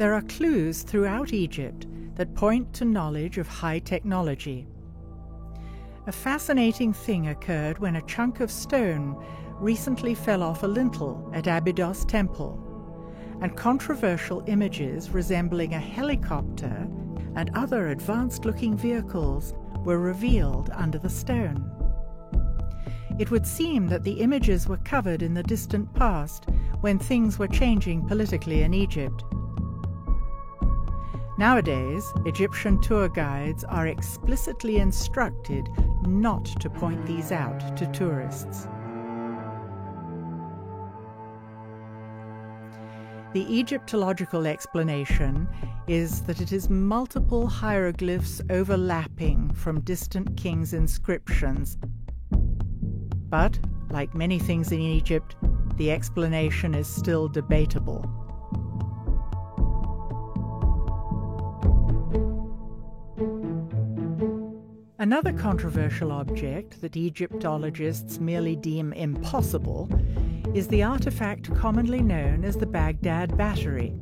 There are clues throughout Egypt that point to knowledge of high technology. A fascinating thing occurred when a chunk of stone recently fell off a lintel at Abydos Temple, and controversial images resembling a helicopter and other advanced-looking vehicles were revealed under the stone. It would seem that the images were covered in the distant past when things were changing politically in Egypt. Nowadays, Egyptian tour guides are explicitly instructed not to point these out to tourists. The Egyptological explanation is that it is multiple hieroglyphs overlapping from distant kings' inscriptions. But, like many things in Egypt, the explanation is still debatable. Another controversial object that Egyptologists merely deem impossible is the artifact commonly known as the Baghdad Battery,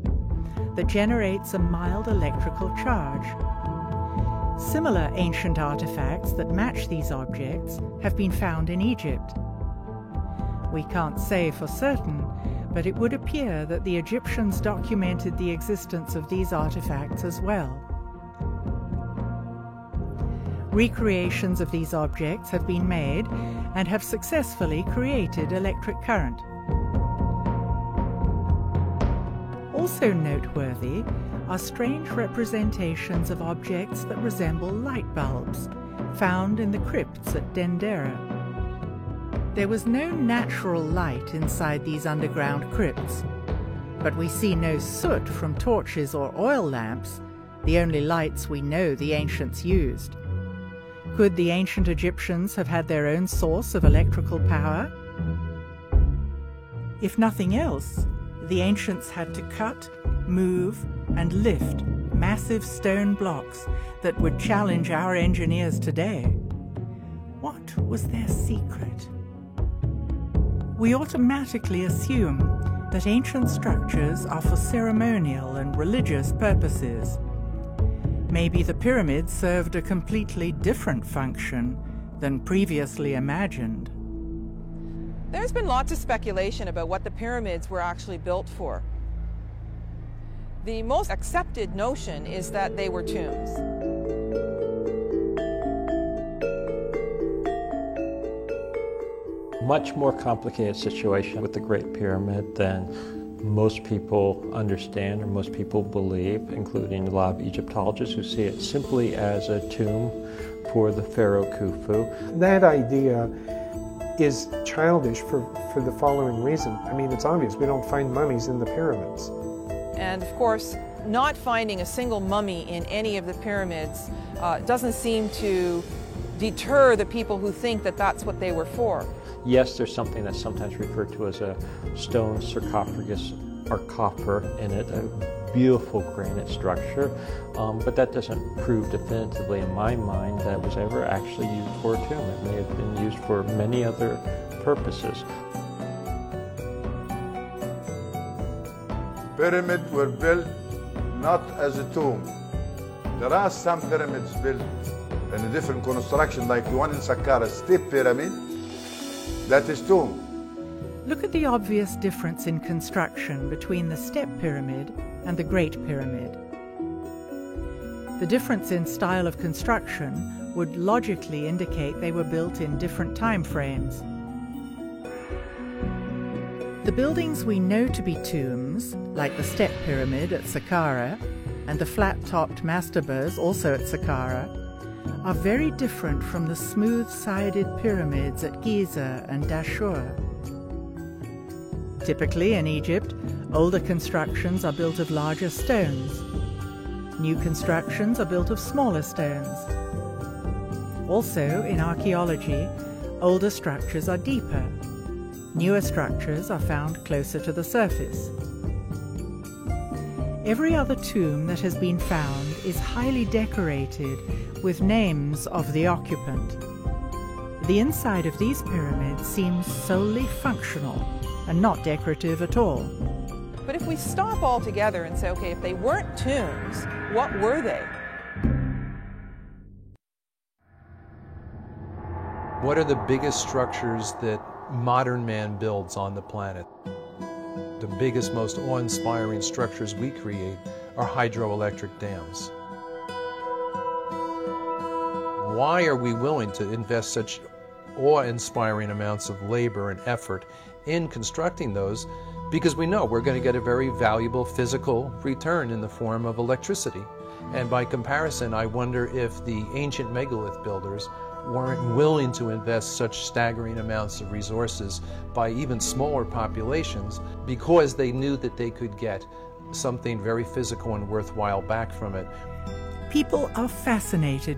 that generates a mild electrical charge. Similar ancient artifacts that match these objects have been found in Egypt. We can't say for certain, but it would appear that the Egyptians documented the existence of these artifacts as well. Recreations of these objects have been made and have successfully created electric current. Also noteworthy are strange representations of objects that resemble light bulbs, found in the crypts at Dendera. There was no natural light inside these underground crypts, but we see no soot from torches or oil lamps, the only lights we know the ancients used. Could the ancient Egyptians have had their own source of electrical power? If nothing else, the ancients had to cut, move, and lift massive stone blocks that would challenge our engineers today. What was their secret? We automatically assume that ancient structures are for ceremonial and religious purposes. Maybe the pyramids served a completely different function than previously imagined. There's been lots of speculation about what the pyramids were actually built for. The most accepted notion is that they were tombs. Much more complicated situation with the Great Pyramid than most people understand or most people believe, including a lot of Egyptologists who see it simply as a tomb for the pharaoh Khufu. That idea is childish for the following reason. I mean, it's obvious, we don't find mummies in the pyramids. And of course, not finding a single mummy in any of the pyramids doesn't seem to deter the people who think that that's what they were for. Yes, there's something that's sometimes referred to as a stone sarcophagus or coffer in it, a beautiful granite structure, but that doesn't prove definitively in my mind that it was ever actually used for a tomb. It may have been used for many other purposes. Pyramids were built not as a tomb. There are some pyramids built in a different construction, like the one in Saqqara, Step Pyramid, that is tomb. Look at the obvious difference in construction between the Step Pyramid and the Great Pyramid. The difference in style of construction would logically indicate they were built in different time frames. The buildings we know to be tombs, like the Step Pyramid at Saqqara and the flat-topped mastabas also at Saqqara, are very different from the smooth-sided pyramids at Giza and Dashur. Typically in Egypt, older constructions are built of larger stones. New constructions are built of smaller stones. Also, in archaeology, older structures are deeper. Newer structures are found closer to the surface. Every other tomb that has been found is highly decorated with names of the occupant. The inside of these pyramids seems solely functional and not decorative at all. But if we stop altogether and say, okay, if they weren't tombs, what were they? What are the biggest structures that modern man builds on the planet? The biggest, most awe-inspiring structures we create are hydroelectric dams. Why are we willing to invest such awe-inspiring amounts of labor and effort in constructing those? Because we know we're going to get a very valuable physical return in the form of electricity. And by comparison, I wonder if the ancient megalith builders weren't willing to invest such staggering amounts of resources by even smaller populations because they knew that they could get something very physical and worthwhile back from it. People are fascinated